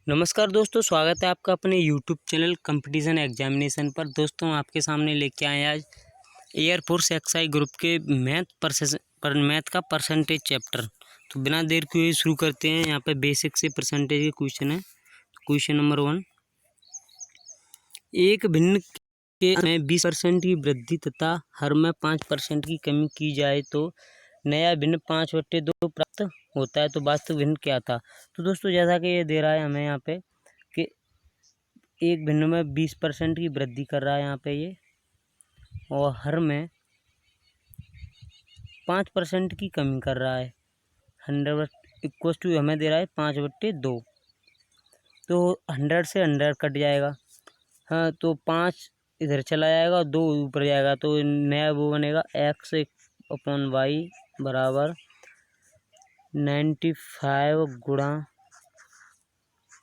नमस्कार दोस्तों, स्वागत है आपका अपने यूट्यूब चैनल कंपटीशन एग्जामिनेशन पर। दोस्तों आपके सामने लेके आए आज एयरफोर्स एक्सआई ग्रुप के मैथ का परसेंटेज चैप्टर। तो बिना देर किए हुए शुरू करते हैं। यहाँ पे बेसिक से परसेंटेज के क्वेश्चन है। क्वेश्चन नंबर 1, एक भिन्न के में 20% की वृद्धि तथा हर में 5% की कमी की जाए तो नया भिन्न 5/2 प्राप्त होता है। तो वास्तविक भिन्न क्या था? तो दोस्तों जैसा कि ये दे रहा है हमें यहाँ पे कि एक भिन्न में 20% की वृद्धि कर रहा है यहाँ पे ये, और हर में 5% की कमी कर रहा है। 100 = हमें दे रहा है 5/2। तो 100 से 100 कट जाएगा। हाँ, तो 5 इधर चला जाएगा, 2 ऊपर जाएगा, तो नया वो बनेगा x/y बराबर 95 गुणा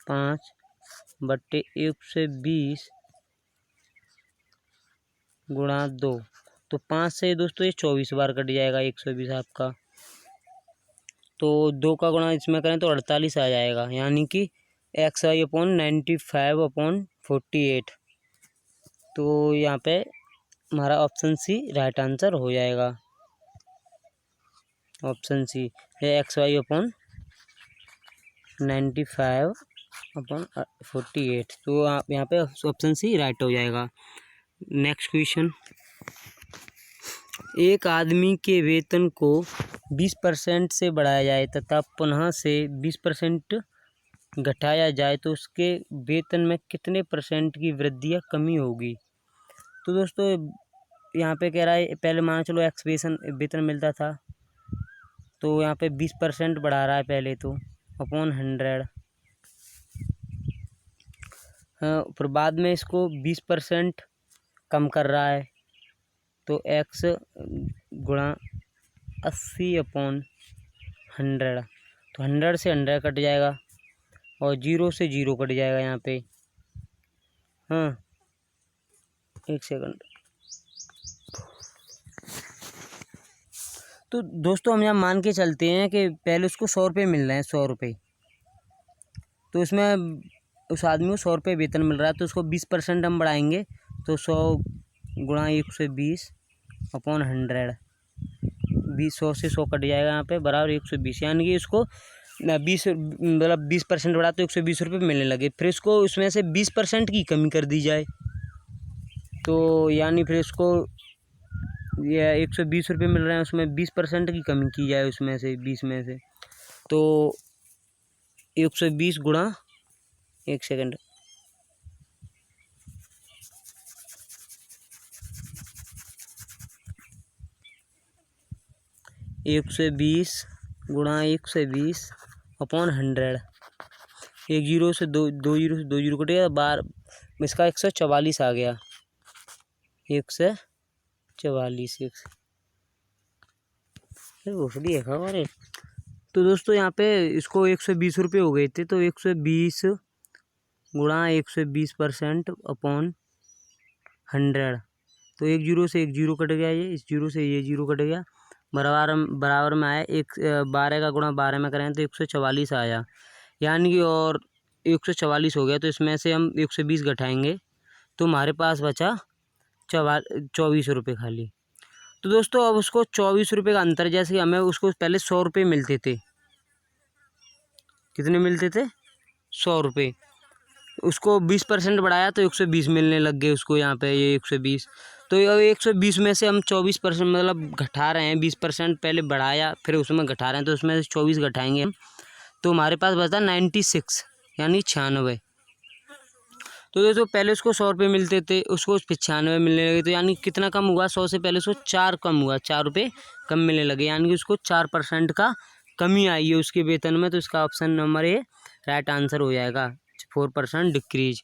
5/120 गुणा 2। तो 5 से दोस्तों ये 24 बार कट जाएगा 120 आपका। तो 2 का गुणा इसमें करें तो 48 आ जाएगा, यानी कि xy/95/48। तो यहाँ पे हमारा ऑप्शन सी राइट आंसर हो जाएगा। Option C xy/95/48। तो आप यहाँ पे ऑप्शन सी राइट हो जाएगा। नेक्स्ट क्वेश्चन, एक आदमी के वेतन को 20% से बढ़ाया जाए तथा पुनः से 20% घटाया जाए तो उसके वेतन में कितने % की वृद्धि या कमी होगी? तो दोस्तों यहाँ पे कह रहा है, पहले मान चलो एक्स वेतन मिलता था, तो यहाँ पे 20% बढ़ा रहा है पहले तो अपॉन 100। हाँ, फिर बाद में इसको 20% कम कर रहा है, तो x गुणा 80/100। तो 100 से 100 कट जाएगा और 0 से 0 कट जाएगा यहाँ पे। हाँ, एक सेकंड। तो दोस्तों हम यहाँ मान के चलते हैं कि पहले उसको 100 रुपये मिल रहे हैं, 100 रुपये। तो इसमें उस आदमी को 100 रुपये वेतन मिल रहा है, तो उसको 20% हम बढ़ाएंगे, तो 100 गुणा 120/100। 100 से 100 कट जाएगा यहाँ पे बराबर 120, यानी कि इसको 20% बढ़ा तो 120 रुपये मिलने लगे। फिर इसको उसमें से 20% की कमी कर दी जाए, तो यानी फिर इसको ये 120 रुपये मिल रहे हैं, उसमें 20% की कमी की जाए, उसमें से 20 में से, तो 120 गुणा, एक सेकंड, 120 गुणा 120/100। 1 जीरो से 2 जीरो से 2 जीरो कटेगा, बार इसका 144 आ गया। 144 भोसड़ी है खबर है। तो दोस्तों यहाँ पे इसको 120 रुपये हो गए थे, तो 120 गुणा 120%/100। तो 1 जीरो से 1 जीरो कट गया, ये इस जीरो से ये जीरो कट गया, बराबर में आया। 12 का गुणा 12 में करें तो 144 आया, यानी कि और 144 हो गया। तो इसमें से हम 120 घटाएंगे, तो हमारे पास बचा 24 रुपये खाली। तो दोस्तों अब उसको 24 रुपये का अंतर, जैसे हमें उसको पहले 100 रुपये मिलते थे, कितने मिलते थे? 100 रुपये। उसको 20% बढ़ाया तो 120 मिलने लग गए उसको, यहाँ पे ये 120। तो अब 120 में से हम 24% मतलब घटा रहे हैं। 20% पहले बढ़ाया, फिर उसमें घटा रहे हैं, तो उसमें से 24 घटाएंगे हम, तो हमारे पास बचता 96, यानी 96। तो दोस्तों पहले उसको 100 रुपये मिलते थे, उसको 95 मिलने लगे, तो यानी कितना कम हुआ? 100 से पहले उसको 4 कम हुआ, 4 रुपये कम मिलने लगे, यानी कि उसको 4% का कमी आई है उसके वेतन में। तो इसका option number A right answer हो जाएगा, 4% डिक्रीज।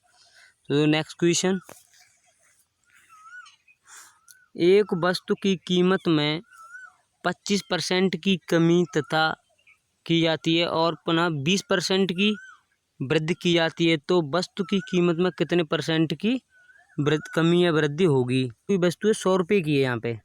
तो नेक्स्ट क्वेश्चन, एक वस्तु की कीमत में 25% की कमी तथा की जाती है और पुनः 20% की वृद्धि की जाती है, तो वस्तु की कीमत में कितने % की कमी या वृद्धि होगी? कोई वस्तु है 100 रुपये की है, यहाँ पे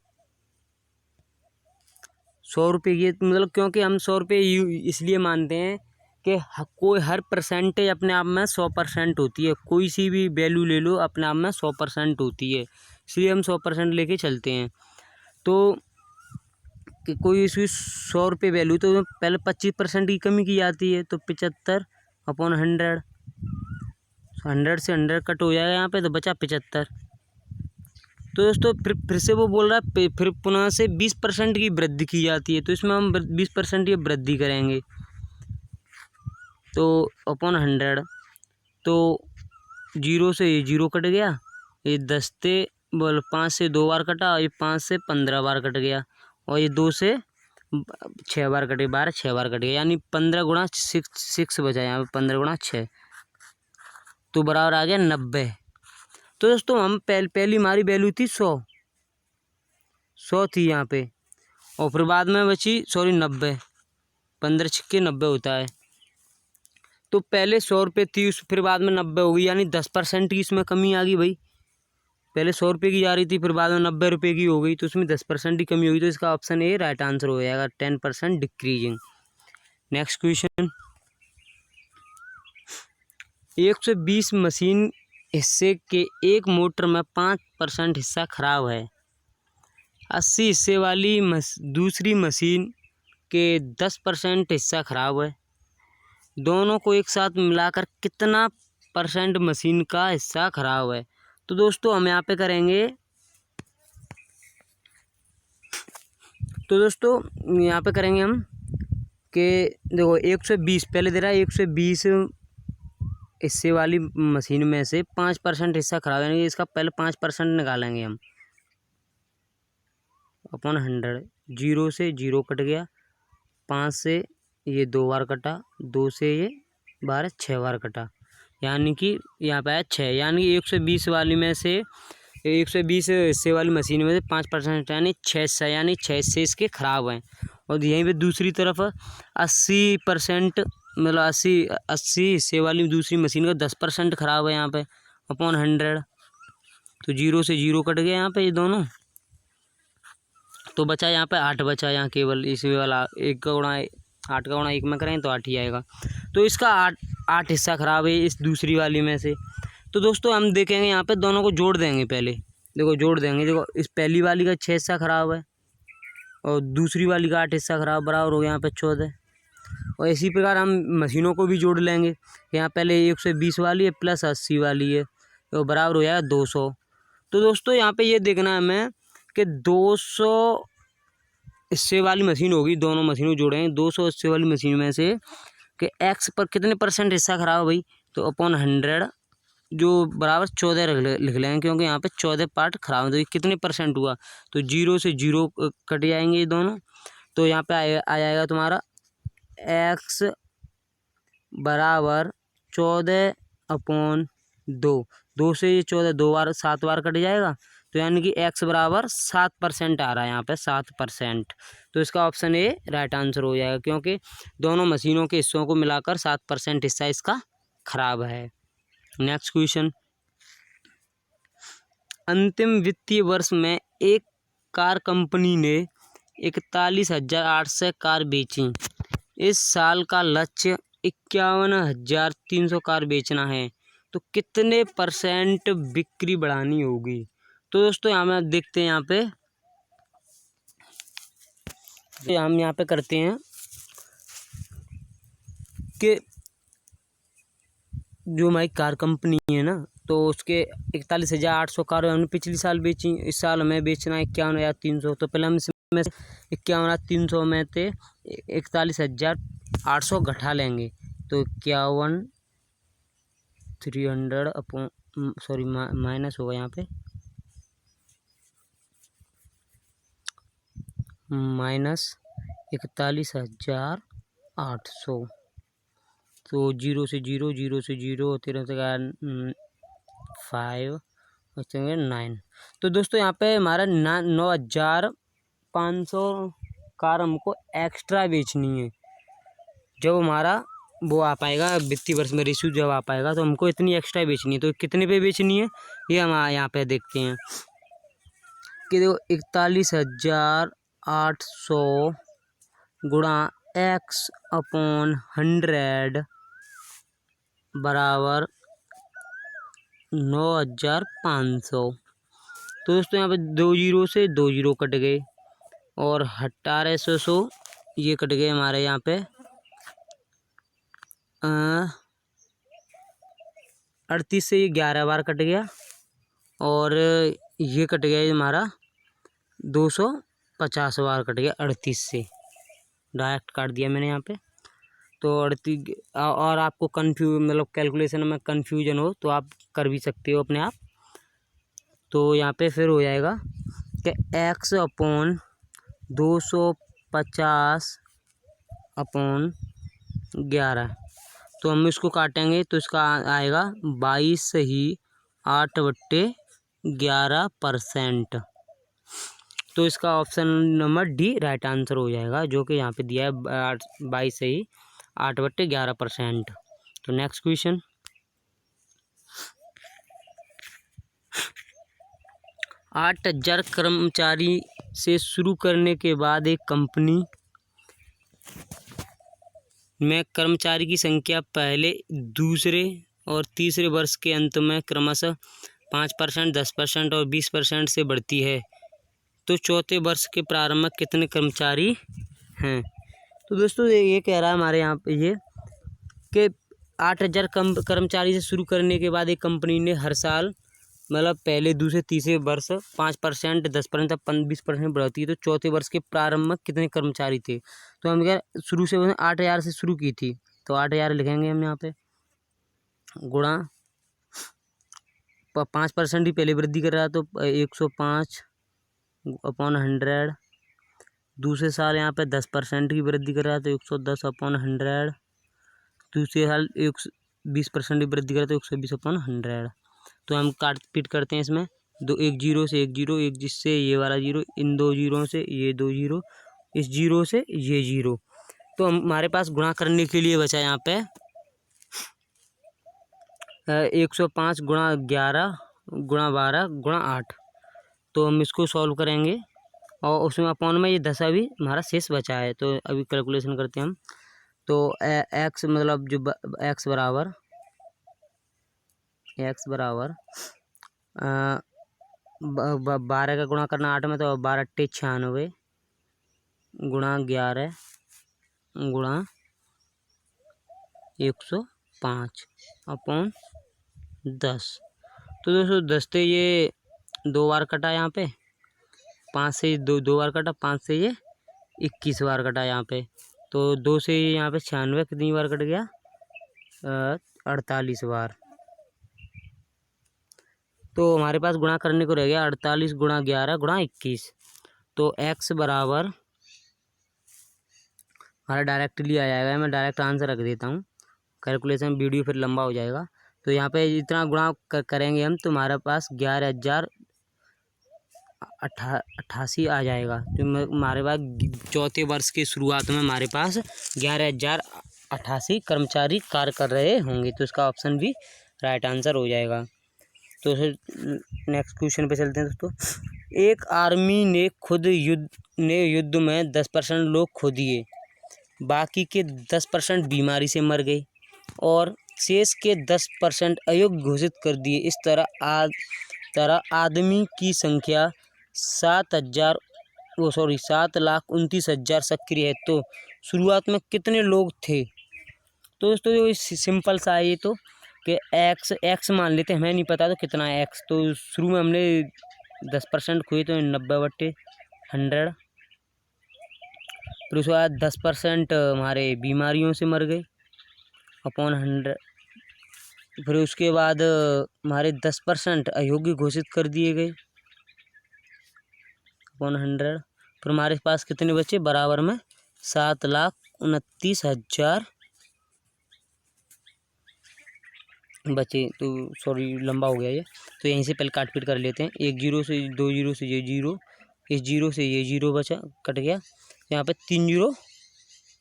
100 रुपये की है, मतलब क्योंकि हम 100 रुपये इसलिए मानते हैं कि कोई हर परसेंटेज अपने आप में 100% होती है, कोई सी भी वैल्यू ले लो अपने आप में 100% होती है, इसलिए हम 100% लेके चलते हैं। तो कि कोई इसकी 100 रुपये वैल्यू तो पहले 25% की कमी की जाती है, तो 75/100, 100 से 100 कट हो जाएगा यहाँ पे, तो बचा 75। तो दोस्तों फिर से वो बोल रहा है फिर पुनः से 20% की वृद्धि की जाती है, तो इसमें हम 20% की वृद्धि करेंगे, तो अपॉन 100, तो 0 से ये 0 कट गया, ये 10 से 5 से 2 बार कटा, ये 5 से 15 बार कट गया, और ये 2 से 6 बार कटे, 12 6 बार कट गया, यानी 15 गुणा 6 बचा यहाँ पे, 15 गुणा 6, तो बराबर आ गया 90। तो दोस्तों हम पहली हमारी वैल्यू थी 100 थी यहाँ पे, और फिर बाद में बची 90, 15 छिक्के 90 होता है। तो पहले 100 रुपये थी, फिर बाद में 90 हो गई, यानी 10% की इसमें कमी आ गई भाई। पहले 100 रुपये की जा रही थी, फिर बाद में 90 रुपये की हो गई, तो उसमें 10% की कमी होगी, तो इसका ऑप्शन ए राइट आंसर हो जाएगा, 10% डिक्रीजिंग। नेक्स्ट क्वेश्चन, 120 मशीन हिस्से के एक मोटर में 5% हिस्सा खराब है, 80 हिस्से वाली दूसरी मशीन के 10% हिस्सा खराब है, दोनों को एक साथ मिलाकर कितना % मशीन का हिस्सा खराब है। तो दोस्तों हम यहाँ पे करेंगे, तो दोस्तों यहाँ पे करेंगे हम कि देखो 120 पहले दे रहा है, 120 हिस्से वाली मशीन में से 5% हिस्सा खराब है, यानी इसका पहले 5% निकालेंगे हम, अपॉन 100, 0 से 0 कट गया, 5 से ये 2 बार कटा, 2 से ये 12 6 बार कटा, यानी कि यहाँ पे आया 6, यानी 120 वाली में से 120 हिस्से वाली मशीन में से 5% यानी 6 हिस्सा, यानी 6 हिस्से इसके खराब हैं। और यहीं पे दूसरी तरफ 80% मतलब 80 हिस्से वाली दूसरी मशीन का 10% खराब है यहाँ पे, अपॉन 100, तो 0 से 0 कट गया यहाँ पे ये दोनों, तो बचा यहाँ पे 8 बचा, यहाँ केवल इसी वाला 8 का गुणा 1 में करें तो 8 ही आएगा, तो इसका 8 हिस्सा खराब है इस दूसरी वाली में से। तो दोस्तों हम देखेंगे यहाँ पे दोनों को जोड़ देंगे, पहले देखो जोड़ देंगे, देखो इस पहली वाली का 6 हिस्सा खराब है और दूसरी वाली का 8 हिस्सा खराब, बराबर हो गया यहाँ पे 14। और इसी प्रकार हम मशीनों को भी जोड़ लेंगे, यहाँ पहले 120 वाली है प्लस 80 वाली है, तो बराबर हो जाएगा 200। तो दोस्तों यहाँ पे ये देखना है हमें कि 200 हिस्से वाली मशीन होगी, दोनों मशीनों जोड़ेंगे, 200 हिस्से वाली मशीन में से कि एक्स पर कितने % हिस्सा खराब है भाई, तो अपॉन 100 जो बराबर 14 लिख लेंगे, क्योंकि यहाँ पे 14 पार्ट खराब है, तो ये कितने % हुआ, तो 0 से 0 कट जाएंगे ये दोनों, तो यहाँ पे आ जाएगा तुम्हारा एक्स बराबर 14/2, 2 से ये 14 2 बार 7 बार कट जाएगा, तो यानी कि एक्स बराबर 7% आ रहा है यहाँ पे 7%, तो इसका ऑप्शन ए राइट आंसर हो जाएगा, क्योंकि दोनों मशीनों के हिस्सों को मिलाकर 7% हिस्सा इसका खराब है। नेक्स्ट क्वेश्चन, अंतिम वित्तीय वर्ष में एक कार कंपनी ने 41,800 कार बेची, इस साल का लक्ष्य 51,300 कार बेचना है, तो कितने % बिक्री बढ़ानी होगी। तो दोस्तों यहाँ में देखते हैं, यहाँ पे हम यहाँ पे करते हैं कि जो हमारी कार कंपनी है ना, तो उसके 41,800 कार हमने पिछली साल बेची, इस साल हमें बेचना है 51,300, तो पहले हम इसमें 51,300 में से 41,800 घटा लेंगे, तो 51,300 अपॉन सॉरी माइनस होगा यहाँ पे माइनस 41,800, तो 0 से 0 0 से 0 13 से 5 और 9, तो दोस्तों यहाँ पे हमारा 9,500 कार हमको एक्स्ट्रा बेचनी है, जब हमारा वो आ पाएगा वित्तीय वर्ष में रेशू जब आ पाएगा, तो हमको इतनी एक्स्ट्रा बेचनी है, तो कितने पे बेचनी है ये हम यहाँ पे देखते हैं कि देखो 41,800 गुणा एक्स अपॉन 100 बराबर 9500। तो दोस्तों यहाँ पे 2 जीरो से 2 जीरो कट गए और 1800 ये कट गए हमारे यहाँ पे 38 से ये 11 बार कट गया और ये कट गया हमारा 250 बार कट गया 38 से, डायरेक्ट काट दिया मैंने यहाँ पे। तो 38 और आपको मतलब कैलकुलेशन में कन्फ्यूजन हो तो आप कर भी सकते हो अपने आप। तो यहाँ पे फिर हो जाएगा कि एक्स अपॉन 250 अपॉन 11। तो हम इसको काटेंगे तो इसका आएगा 22/8/11%। तो इसका option number D right answer हो जाएगा, जो कि यहाँ पे दिया है 22/8/11%। तो नेक्स्ट क्वेश्चन, 8000 कर्मचारी से शुरू करने के बाद एक कंपनी में कर्मचारी की संख्या पहले, दूसरे और तीसरे वर्ष के अंत में क्रमशः 5%, 10% और 20% से बढ़ती है, तो चौथे वर्ष के प्रारंभ में कितने कर्मचारी हैं? तो दोस्तों ये कह रहा है हमारे यहाँ पे ये कि 8000 कर्मचारी से शुरू करने के बाद एक कंपनी ने हर साल मतलब पहले, दूसरे, तीसरे वर्ष 5%, 10%, 20% बढ़ती है, तो चौथे वर्ष के प्रारंभ में कितने कर्मचारी थे? तो हम क्या शुरू से 8000 से शुरू की थी, तो 8000 लिखेंगे हम यहाँ पे, गुणा 5% ही पहले वृद्धि कर रहा है तो 105 अपॉन 100। दूसरे साल यहाँ पे 10% की वृद्धि कर रहा है तो 110 अपॉन 100। दूसरे साल 20% की वृद्धि कर रहा है तो 120 अपॉन 100। तो हम काट पीट करते हैं इसमें, एक जीरो से एक जीरो, एक जिससे ये वाला जीरो, इन 2 जीरो से ये 2 जीरो, इस जीरो से ये जीरो। तो हमारे पास गुणा करने के लिए बचा यहाँ पे 105 गुणा 11 गुणा 12 गुणा 8। तो हम इसको सॉल्व करेंगे और उसमें अपॉन में ये 10 अभी हमारा शेष बचा है। तो अभी कैलकुलेशन करते हैं हम। तो एक्स मतलब जो एक्स बराबर 12 का गुणा करना 8 में, तो 12 × 96 गुणा 11 गुणा 105 अपॉन 10। तो दोस्तों 10 से ये 2 बार कटा यहाँ पे, 5 से 2 बार कटा, 5 से ये 21 बार कटा यहाँ पे। तो 2 से यहाँ पे 96 कितनी बार कट गया, 48 बार। तो हमारे पास गुणा करने को रह गया 48 गुणा 11 गुणा 21। तो x बराबर हमारा डायरेक्टली आ जाएगा, मैं डायरेक्ट आंसर रख देता हूँ, कैलकुलेशन वीडियो फिर लंबा हो जाएगा। तो यहाँ पे इतना गुणा करेंगे हम तो हमारे पास 11,088 आ जाएगा। तो हमारे पास चौथे वर्ष के शुरुआत में हमारे पास 11,088 कर्मचारी कार्य कर रहे होंगे। तो इसका ऑप्शन भी राइट आंसर हो जाएगा। तो फिर नेक्स्ट क्वेश्चन पे चलते हैं दोस्तों। एक आर्मी ने युद्ध में 10% लोग खो दिए, बाकी के 10% बीमारी से मर गए और शेष के 10% अयोग्य घोषित कर दिए। इस तरह आदमी की संख्या 7,29,000 सक्रिय है। तो शुरुआत में कितने लोग थे? तो दोस्तों ये सिंपल सा है, ये तो कि एक्स मान लेते हैं, हमें नहीं पता तो कितना है एक्स। तो शुरू में हमने 10% खोए तो 90/100। फिर उसके बाद 10% हमारे बीमारियों से मर गए अपॉन 100। फिर उसके बाद हमारे 10% अयोग्य घोषित कर दिए गए अपॉन 100। फिर हमारे पास कितने बचे बराबर में 7,29,000 बचे। तो सॉरी लंबा हो गया ये, तो यहीं से पहले काट पीट कर लेते हैं। एक जीरो से 2 जीरो से ये जीरो, इस जीरो से ये जीरो बचा, कट गया। यहाँ पे 3 जीरो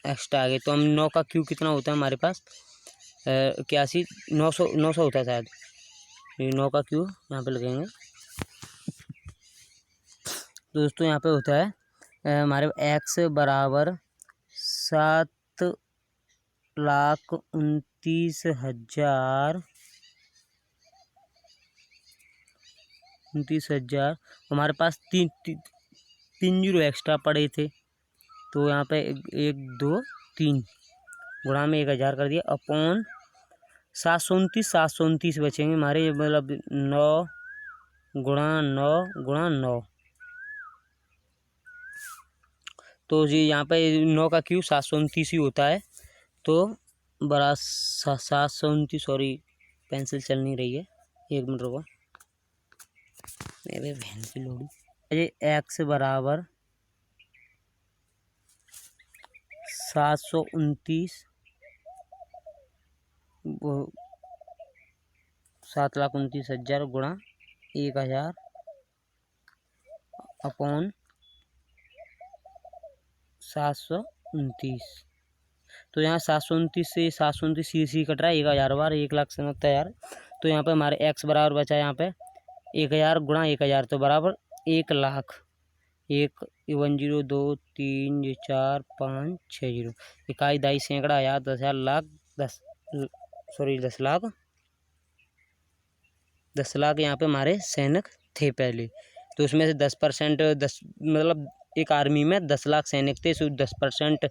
एक्स्ट्रा आ गए। तो हम 9 का क्यूब कितना होता है हमारे पास 81, 900 होता है शायद। ये 9 का क्यूब यहाँ पे लगेंगे। तो दोस्तों यहाँ पे होता है हमारे x बराबर $7,29,000 हमारे पास तीन जीरो एक्स्ट्रा पड़े थे, तो यहाँ पे 1 2 3 गुणा में 1000 कर दिया अपॉन 729 बचेंगे हमारे, मतलब 9 गुणा 9 गुणा 9, तो जी यहाँ पे 9 का क्यूब 729 ही होता है, तो बड़ा 729, सॉरी पेंसिल चल नहीं रही है, 1 मिनट रुको, मेरे बहन की लोड़ी। ये x बराबर 729 7,29,000 गुणा 1000 अपॉन 729, तो यहाँ 729 से 729 सी कट रहा है, 1000 बार 1,67,000, तो यहाँ पे हमारे x बराबर बचा है यहाँ पे 1000 गुणा 1000, तो बराबर 1,00,000, 1 1 0 2 3 4 5 6 0, इकाई दाई सैकड़ा हज़ार 10,000 लाख 10 लाख 10 लाख यहाँ पे हमारे सैनिक थे पहले, तो उसमें से 10% 10 मतलब एक आर्मी में 10 लाख सैनिक थे, सो 10%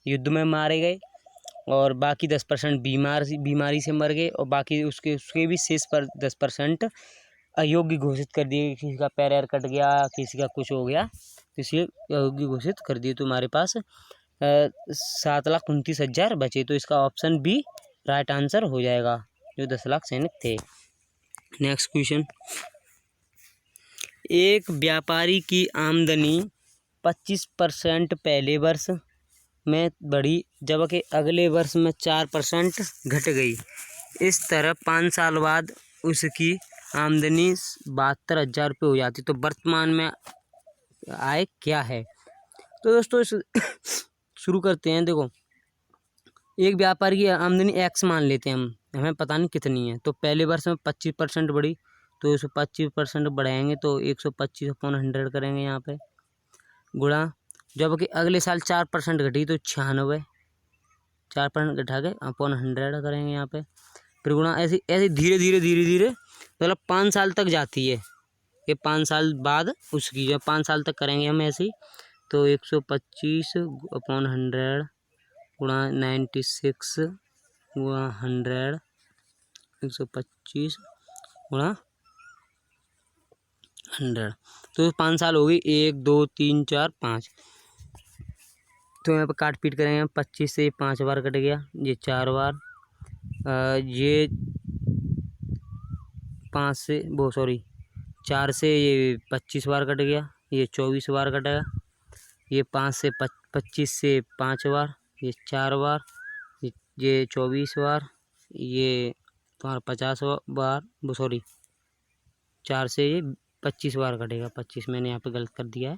युद्ध में मारे गए और बाकी 10% बीमारी से मर गए, और बाकी उसके भी शेष पर 10% अयोग्य घोषित कर दिए, किसी का पैर कट गया, किसी का कुछ हो गया, तो इसलिए अयोग्य घोषित कर दिए, तो हमारे पास 7,29,000 बचे, तो इसका ऑप्शन बी राइट आंसर हो जाएगा, जो 10 लाख सैनिक थे। नेक्स्ट क्वेश्चन, एक व्यापारी की आमदनी 25% पहले वर्ष में बढ़ी, जबकि अगले वर्ष में 4% घट गई। इस तरह 5 साल बाद उसकी आमदनी 72,000 रुपये हो जाती, तो वर्तमान में आय क्या है? तो दोस्तों शुरू करते हैं। देखो, एक व्यापारी की आमदनी x मान लेते हैं हम, हमें पता नहीं कितनी है, तो पहले वर्ष में 25% बढ़ी, तो इसे 25% बढ़ाएंगे तो 125/100 करेंगे यहाँ पे, गुणा, जबकि अगले साल 4% घटी तो 96, 4% घटा के अपॉन 100 करेंगे यहाँ पे, फिर गुणा, ऐसे ऐसे धीरे धीरे मतलब 5 साल तक जाती है, ये 5 साल बाद उसकी, जब 5 साल तक करेंगे हम ऐसे ही, तो 125/100 गुणा 96 गुणा 100, 125 गुणा 100, तो 5 साल हो गई, 1 2 3 4 5, तो यहाँ पर काट पीट करेंगे, 25 से 5 बार कट गया, ये 4 बार, ये 4 से ये 25 बार कट गया, ये 24 बार कटेगा, ये 5 से 25 से 5 बार, ये 4 बार, ये 24 बार, ये तुम्हारा 50 बार, 4 से ये 25 बार कटेगा, 25 मैंने यहाँ पे गलत कर दिया है,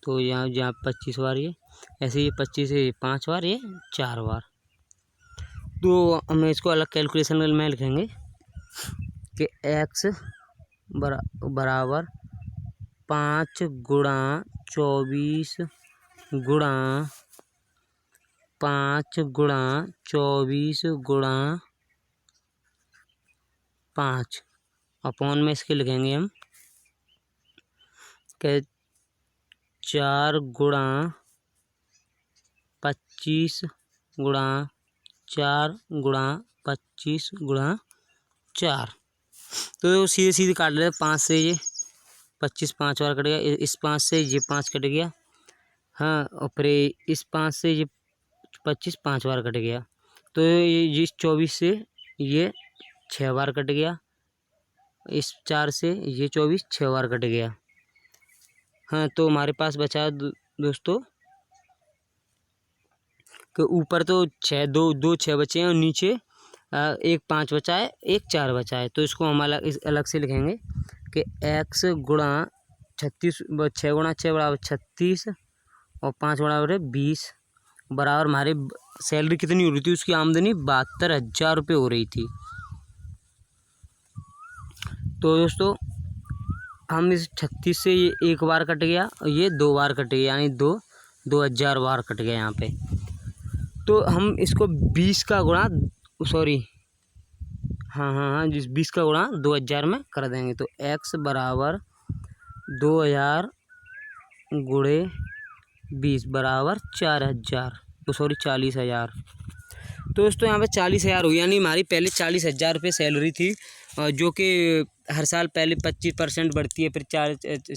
तो यहाँ 25 बार, ये ऐसे ही 25 से 5 बार, ये 4 बार, तो हम इसको अलग कैलकुलेशन में लिखेंगे कि x बराबर 5 गुणा 24 गुणा 5 गुणा 24 गुणा 5 अपॉन में इसके लिखेंगे हम कि 4 गुणा 25 गुणा 4 गुणा 25 गुणा 4, तो सीधे सीधे काट ले, 5 से ये 25 5 बार कट गया, इस 5 से ये 5 कट गया, हाँ, और फिर इस 5 से ये 25 5 बार कट गया, तो ये 24 से ये 6 बार कट गया, इस 4 से ये 24 6 बार कट गया, हाँ, तो हमारे पास बचा दोस्तों कि ऊपर तो 6 दो 6 बचे हैं और नीचे एक 5 बचा है, एक 4 बचा है, तो इसको हम अलग से लिखेंगे कि x गुणा 36, 6 गुणा 6 बराबर 36 और 5 बराबर 20, बराबर हमारे सैलरी कितनी हो रही थी, उसकी आमदनी 72,000 रुपये हो रही थी। तो दोस्तों हम इस 36 से ये 1 बार कट गया और ये 2 बार कट गया, यानी 2, 2000 बार कट गया यहाँ पे। तो हम इसको 20 का गुणा, सॉरी हाँ जिस 20 का गुणा 2000 में कर देंगे। तो x बराबर 2000 गुणे 20 बराबर 4000, तो सॉरी 40,000। तो दोस्तों यहाँ पे 40,000 हुई, यानी हमारी पहले 40,000 रुपये सैलरी थी, जो कि हर साल पहले 25% बढ़ती है, फिर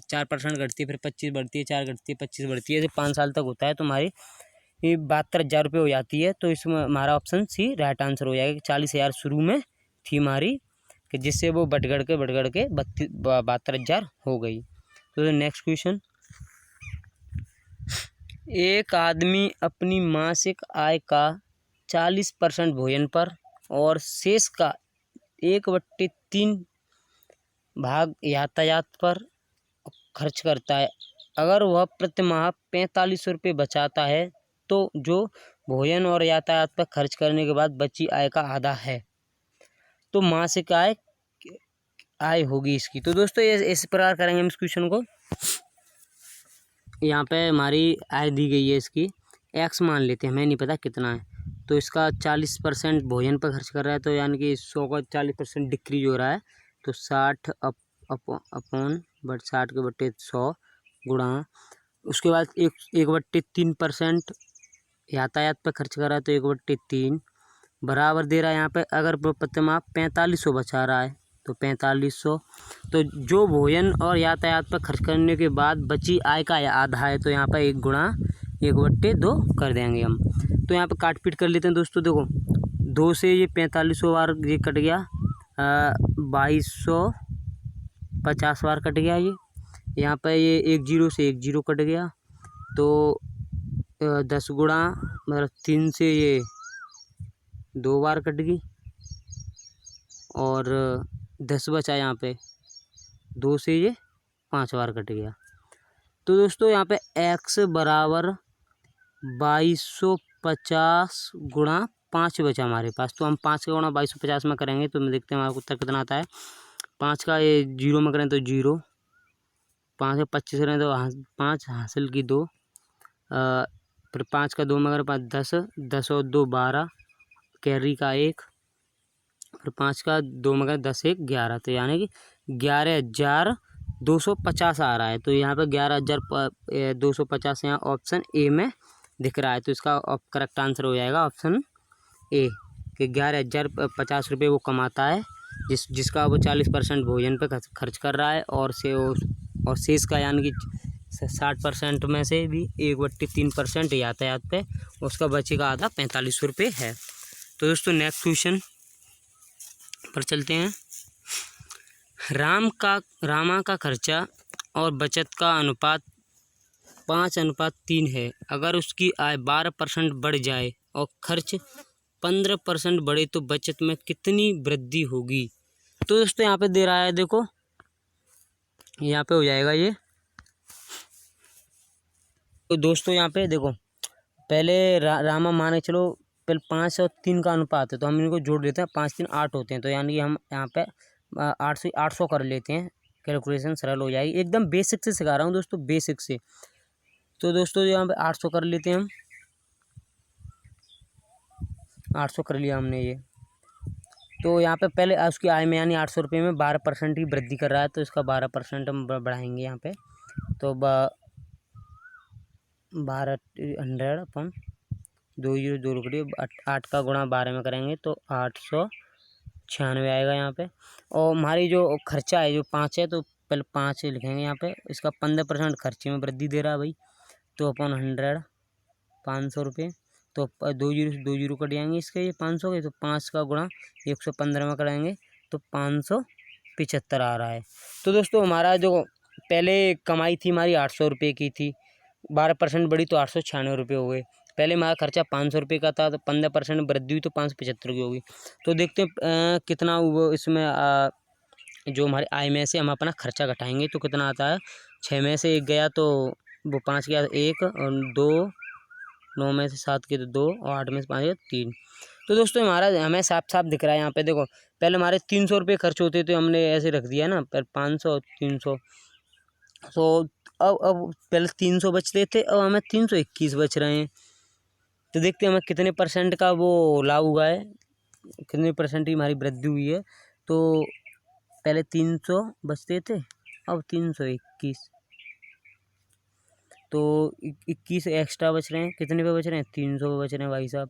4% घटती है, फिर 25 बढ़ती है, 4 घटती है, 25 बढ़ती है, ऐसे 5 साल तक होता है। तो हमारी ये 72,000 रुपये हो जाती है। तो इसमें हमारा ऑप्शन सी राइट आंसर हो जाएगा कि 40,000 शुरू में थी हमारी, कि जिससे वो बढ़ गढ़ के 72,000 हो गई। तो नेक्स्ट क्वेश्चन, एक आदमी अपनी मासिक आय का 40% भोजन पर और शेष का 1/3 भाग यातायात पर खर्च करता है। अगर वह प्रति माह 45 रुपये बचाता है तो जो भोजन और यातायात पर खर्च करने के बाद बची आय का आधा है, तो मासिक आय होगी इसकी। तो दोस्तों ये इस प्रकार करेंगे हम इस क्वेश्चन को। यहाँ पे हमारी आय दी गई है, इसकी x मान लेते हैं, हमें नहीं पता कितना है। तो इसका 40% भोजन पर खर्च कर रहा है, तो यानी कि 100 का 40% डिक्रीज हो रहा है। तो 60 अपॉन 60 के बट्टे 100 गुणा, उसके बाद 1/3% यातायात पर खर्च कर रहा है, तो 1/3 बराबर दे रहा है यहाँ पे। अगर प्रति माह 4500 बचा रहा है तो 4500, तो जो भोजन और यातायात पर खर्च करने के बाद बची आय का आधा है, तो यहाँ पर 1 गुणा 1/2 कर देंगे हम। तो यहाँ पे काट पीट कर लेते हैं दोस्तों। देखो 2 से ये 4500 बार ये कट गया, 2250 बार कट गया ये। यहाँ पे ये 1 0 से 1 0 कट गया, तो 10 गुणा मतलब 3 से ये 2 बार कट गई, और 10 बचा यहाँ पे, 2 से ये 5 बार कट गया। तो दोस्तों यहाँ पे x बराबर 2250 गुणा 5 बचा हमारे पास। तो हम 5 का गुणा 2250 में करेंगे, तो मैं देखते हैं हमारा उत्तर कितना आता है। 5 का ये 0 में करें तो 0, 5 का 25 करें तो 5 हासिल की 2, फिर 5 का 2 में करें 5 10, 10 और 2 12, कैरी का 1, फिर 5 का 2 में करें 10 1 11, तो यानी कि 11,250 आ रहा है। तो यहाँ पे 11,250 यहाँ ऑप्शन ए में दिख रहा है। तो इसका करेक्ट आंसर हो जाएगा ऑप्शन ए, कि 11,050 रुपये वो कमाता है, जिसका वो 40% भोजन पे खर्च कर रहा है, और शेष का यानी कि 60% में से भी 1/3% यातायात पे, उसका बचेगा आधा 4500 रुपये है। तो दोस्तों नेक्स्ट क्वेश्चन पर चलते हैं। रामा का खर्चा और बचत का अनुपात 5:3 है। अगर उसकी आय 12% बढ़ जाए और खर्च 15% बढ़े तो बचत में कितनी वृद्धि होगी। तो दोस्तों यहाँ पे दे रहा है, देखो यहाँ पे हो जाएगा ये। तो दोस्तों यहाँ पे देखो, पहले रामा माने चलो पहले 5 और 3 का अनुपात है, तो हम इनको जोड़ लेते हैं। 5 3 8 होते हैं, तो यानी कि हम यहाँ पे 800 कर लेते हैं, कैलकुलेशन सरल हो जाएगी। एकदम बेसिक से सिखा रहा हूँ दोस्तों, बेसिक से। तो दोस्तों यहाँ पे 800 कर लेते हैं हम, 800 कर लिया हमने ये। तो यहाँ पे पहले उसकी आय में यानी 800 रुपये में 12% की वृद्धि कर रहा है, तो इसका 12% हम बढ़ाएंगे यहाँ पे। तो 1200 अपन 2 0 2 रुपये 8 का गुणा 12 में करेंगे तो 896 आएगा यहाँ पे। और हमारी जो खर्चा है जो 5 है, तो पहले 5 लिखेंगे यहाँ पे। इसका 15% खर्चे में वृद्धि दे रहा है भाई, तो अपन 100 500 रुपये, तो 2 0 कट जाएंगे इसके, ये 500 के, तो 5 का गुणा 115 में कराएंगे तो 575 आ रहा है। तो दोस्तों हमारा जो पहले कमाई थी हमारी 800 रुपये की थी, 12% बढ़ी तो 896 रुपये हो गए। पहले हमारा खर्चा 500 रुपये का था, तो 15% वृद्धि हुई तो 575 की होगी। तो देखते हैं कितना वो इसमें जो हमारी आय में से हम अपना खर्चा घटाएंगे तो कितना आता है। 6 में से 1 गया तो वो 5 गया 1, और 2, 9 में से 7 के तो 2, और 8 में से 5 गया 3। तो दोस्तों हमें साफ साफ दिख रहा है यहाँ पे। देखो पहले हमारे 300 रुपये खर्च होते थे, हमने ऐसे रख दिया ना, पर 500 300, तो अब पहले 300 बचते थे, अब हमें 321 बच रहे हैं। तो देखते हैं हमें कितने परसेंट का वो लाभ हुआ है, कितने परसेंट की हमारी वृद्धि हुई है। तो पहले 300 बचते थे, अब 321, तो 21 एक्स्ट्रा बच रहे हैं। कितने पे बच रहे हैं? 300 पे बच रहे हैं भाई साहब।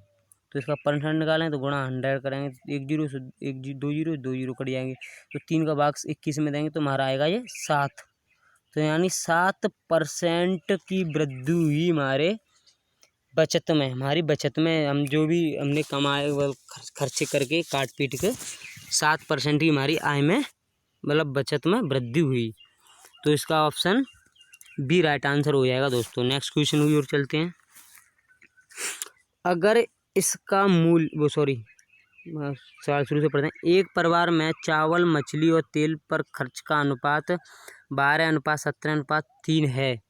तो इसका परसेंट निकालें तो गुणा 100 करेंगे, एक जीरो से दो जीरो कट जाएंगे, तो 3 का भाग 21 में देंगे तो हमारा आएगा ये 7। तो यानी 7% की वृद्धि हुई हमारे बचत में। हमारी बचत में हम जो भी हमने कमाए वो खर्चे करके काट पीट के 7% की हमारी आय में मतलब बचत में वृद्धि हुई। तो इसका ऑप्शन बी राइट आंसर हो जाएगा दोस्तों। नेक्स्ट क्वेश्चन की ओर चलते हैं। अगर इसका मूल्य सवाल शुरू से पढ़ते हैं। एक परिवार में चावल, मछली और तेल पर खर्च का अनुपात 12:17:3 है।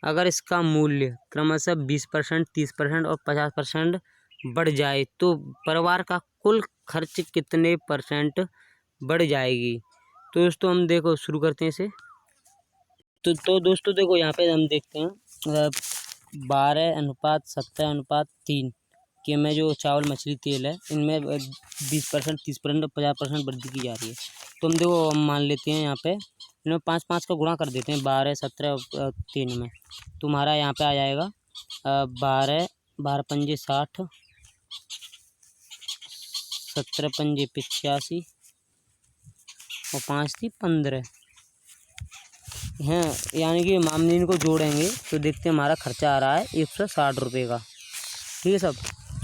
अगर इसका मूल्य क्रमशः 20%, 30% और 50% बढ़ जाए तो परिवार का कुल खर्च कितने परसेंट बढ़ जाएगी? तो दोस्तों हम देखो शुरू करते हैं इसे। तो दोस्तों देखो यहाँ पे हम देखते हैं 12:17:3 के में जो चावल, मछली, तेल है इनमें 20%, 30% और 50% वृद्धि की जा रही है। तो हम देखो हम मान लेते हैं यहाँ पे इनमें 5 का गुणा कर देते हैं 12, 17 और 3 में। तो हमारा यहाँ पे आ जाएगा 12 पंजे 60, 17 पंजे 85 और 5 थी 15 हैं। यानी कि हम इनको जोड़ेंगे तो देखते हैं हमारा खर्चा आ रहा है 160 रुपये का। ठीक है सब।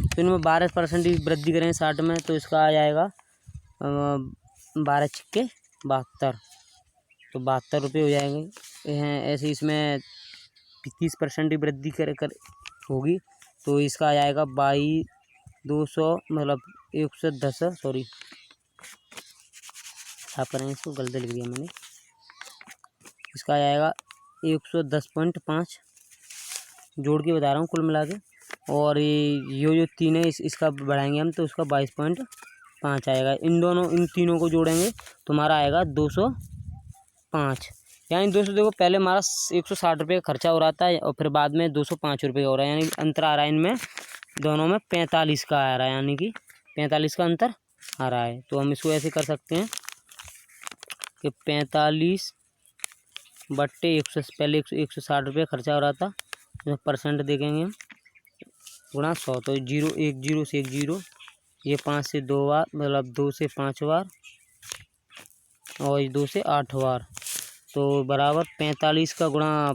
तो इनमें 12% की वृद्धि करेंगे 60 में, तो इसका आ जाएगा 12 छिक्के 72, तो 72 रुपये हो जाएंगे हैं। ऐसे इसमें 30% की वृद्धि कर होगी तो इसका आ जाएगा 2200 मतलब 110, सॉरी छाप रहे हैं इसको, गलती लिख दिया मैंने। इसका आ जाएगा 110.5 जोड़ के बता रहा हूँ कुल मिला के। और ये जो 3 है इसका बढ़ाएंगे हम तो उसका 22.5 आएगा। इन तीनों को जोड़ेंगे तो हमारा आएगा 205। यानी दोस्तों देखो पहले हमारा 160 रुपये का खर्चा हो रहा था और फिर बाद में 205 रुपये का हो रहा है। यानी अंतर आ रहा है इनमें दोनों में 45 का आ रहा है, यानी कि 45 का अंतर आ रहा है। तो हम इसको ऐसे कर सकते हैं कि 45 बट्टे 100, पहले 160 रुपये खर्चा हो रहा था, इसमें परसेंट देखेंगे हम गुणा 100, तो 0 1 0 से 1 0, ये 5 से 2 बार मतलब 2 से 5 बार और 2 से 8 बार, तो बराबर 45 का गुणा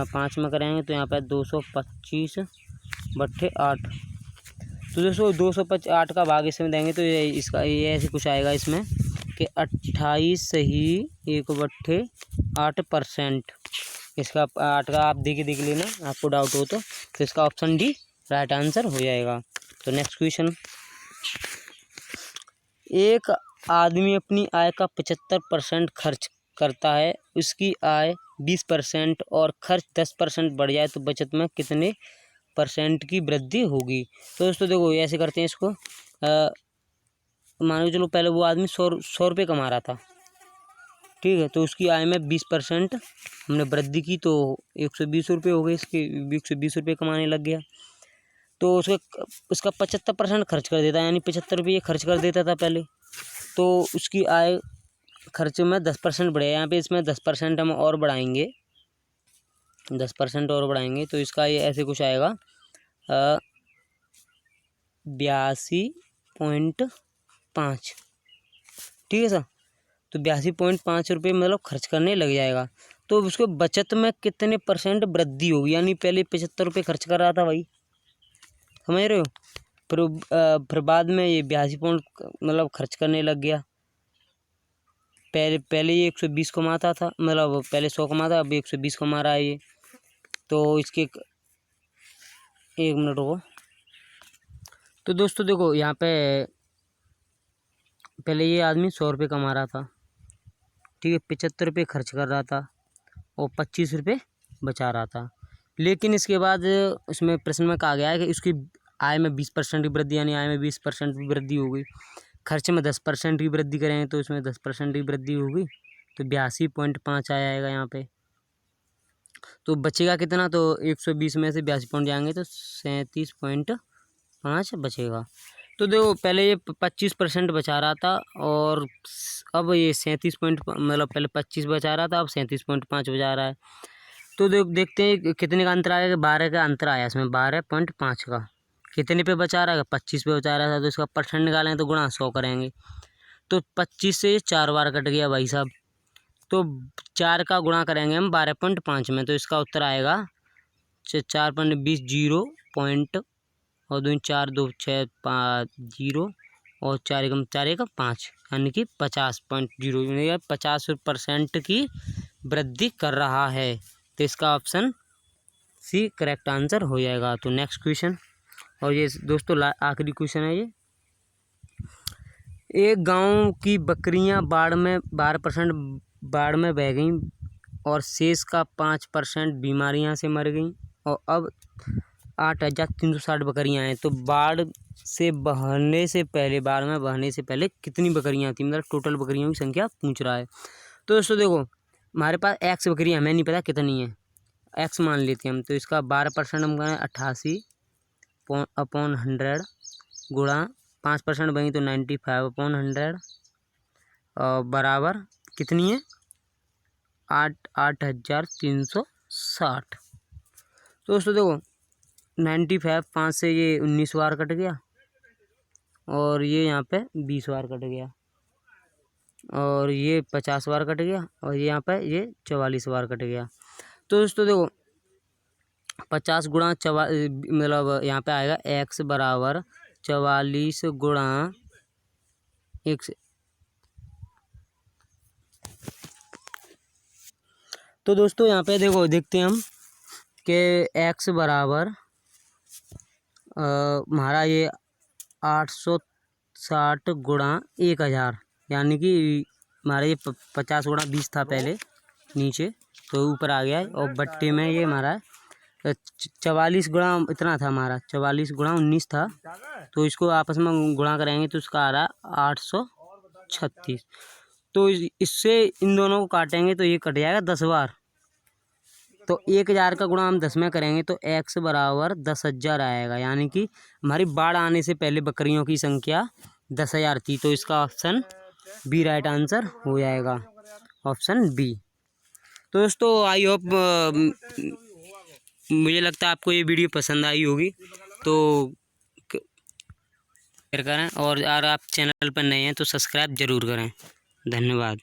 5 में करेंगे तो यहाँ पे 225 बट्टे 8। तो दोस्तों 208 का भाग इसमें देंगे तो ये ऐसे कुछ आएगा इसमें कि 28 ही 1/8%। इसका 8 का आप देख लेना, आपको डाउट हो तो इसका ऑप्शन डी राइट आंसर हो जाएगा। तो नेक्स्ट क्वेश्चन। एक आदमी अपनी आय का 75% खर्च करता है, उसकी आय 20% और खर्च 10% बढ़ जाए तो बचत में कितने % की वृद्धि होगी? तो दोस्तों देखो ऐसे करते हैं इसको। मान लो चलो पहले वो आदमी 100 रुपये कमा रहा था, ठीक है, तो उसकी आय में 20% हमने वृद्धि की तो 120 रुपये हो गए, इसके 120 रुपये कमाने लग गया। तो उसका 75% खर्च कर देता है, यानी 75 रुपये खर्च कर देता था पहले, तो उसकी आय खर्च में 10% बढ़े। यहाँ पे इसमें 10% हम और बढ़ाएंगे, 10% और बढ़ाएंगे तो इसका ये ऐसे कुछ आएगा 82.5। ठीक है सर। तो 82.5 रुपये मतलब खर्च करने लग जाएगा। तो उसको बचत में कितने % वृद्धि होगी? यानी पहले 75 रुपये खर्च कर रहा था भाई, समझ रहे हो, फिर बाद में ये 82 पॉइंट मतलब खर्च करने लग गया। पहले ये 120 कमाता था, मतलब पहले 100 कमाता, अब 120 कमा रहा है ये। तो इसके एक मिनट रुको। तो दोस्तों देखो यहाँ पे पहले ये आदमी 100 रुपये कमा रहा था, ठीक है, 75 रुपये खर्च कर रहा था और 25 रुपये बचा रहा था। लेकिन इसके बाद इसमें प्रश्न में कहा गया है कि उसकी आय में 20% की वृद्धि, यानी आय में 20% की वृद्धि हो गई। खर्च में 10% की वृद्धि करेंगे तो इसमें 10% की वृद्धि होगी, तो 82.5 आ जाएगा यहाँ पे। तो बचेगा कितना, तो 120 में से 82 पॉइंट जाएंगे तो 37.5 बचेगा। तो देखो पहले ये 25% बचा रहा था और अब ये 37 पॉइंट, मतलब पहले 25 बचा रहा था, अब 37.5 बचा रहा है। तो देखते हैं कितने का अंतर आएगा। 12 का अंतर आया इसमें, 12.5 का। कितने पे बचा रहा है, 25 पे बचा रहा था, तो इसका परसेंट निकालेंगे तो गुणा 100 करेंगे। तो 25 से 4 बार कट गया भाई साहब, तो 4 का गुणा करेंगे हम 12.5 में, तो इसका उत्तर आएगा 4.20 जीरो पॉइंट और 2 4 2 6 5 जीरो और 4 एकम 4 एकम 5, यानी कि 50.0, 50% की वृद्धि कर रहा है। तो इसका ऑप्शन सी करेक्ट आंसर हो जाएगा। तो नेक्स्ट क्वेश्चन, और ये दोस्तों आखिरी क्वेश्चन है ये। एक गांव की बकरियां बाढ़ में 12% बाढ़ में बह गईं और शेष का 5% बीमारियां से मर गईं, और अब 8,360 बकरियां हैं। तो बाढ़ में बहने से पहले कितनी बकरियां थी, मतलब टोटल बकरियों की संख्या पूछ रहा है। तो दोस्तों देखो, हमारे पास एक्स बकरियां, हमें नहीं पता कितनी है, एक्स मान लेते हैं हम। तो इसका 12% हम करें 88/100 गुणा 5% बनी तो 95/100 और बराबर कितनी है 8,360। तो दोस्तों देखो 95 5 से ये 19 बार कट गया और ये यहाँ पे 20 बार कट गया और ये 50 बार कट गया और ये यहाँ पे ये 44 बार कट गया। तो दोस्तों देखो 50 गुणा मतलब यहाँ पे आएगा x बराबर 44 गुणा x। तो दोस्तों यहाँ पे देखो देखते हैं हम कि x बराबर हमारा ये 860 गुणा 1000, यानी कि हमारा ये 50 गुणा 20 था पहले नीचे, तो ऊपर आ गया है और बट्टे में ये हमारा 44 गुणा इतना था, हमारा 44 गुणा 19 था। तो इसको आपस में गुणा करेंगे तो इसका आ रहा है 836। तो इससे इन दोनों को काटेंगे तो ये कट जाएगा 10 बार। तो 1000 का गुणा हम 10 में करेंगे तो x बराबर 10,000 आएगा, यानी कि हमारी बाढ़ आने से पहले बकरियों की संख्या 10,000 थी। तो इसका ऑप्शन बी राइट आंसर हो जाएगा, ऑप्शन बी। तो दोस्तों आई होप मुझे लगता है आपको ये वीडियो पसंद आई होगी, तो शेयर करें और अगर आप चैनल पर नए हैं तो सब्सक्राइब ज़रूर करें। धन्यवाद।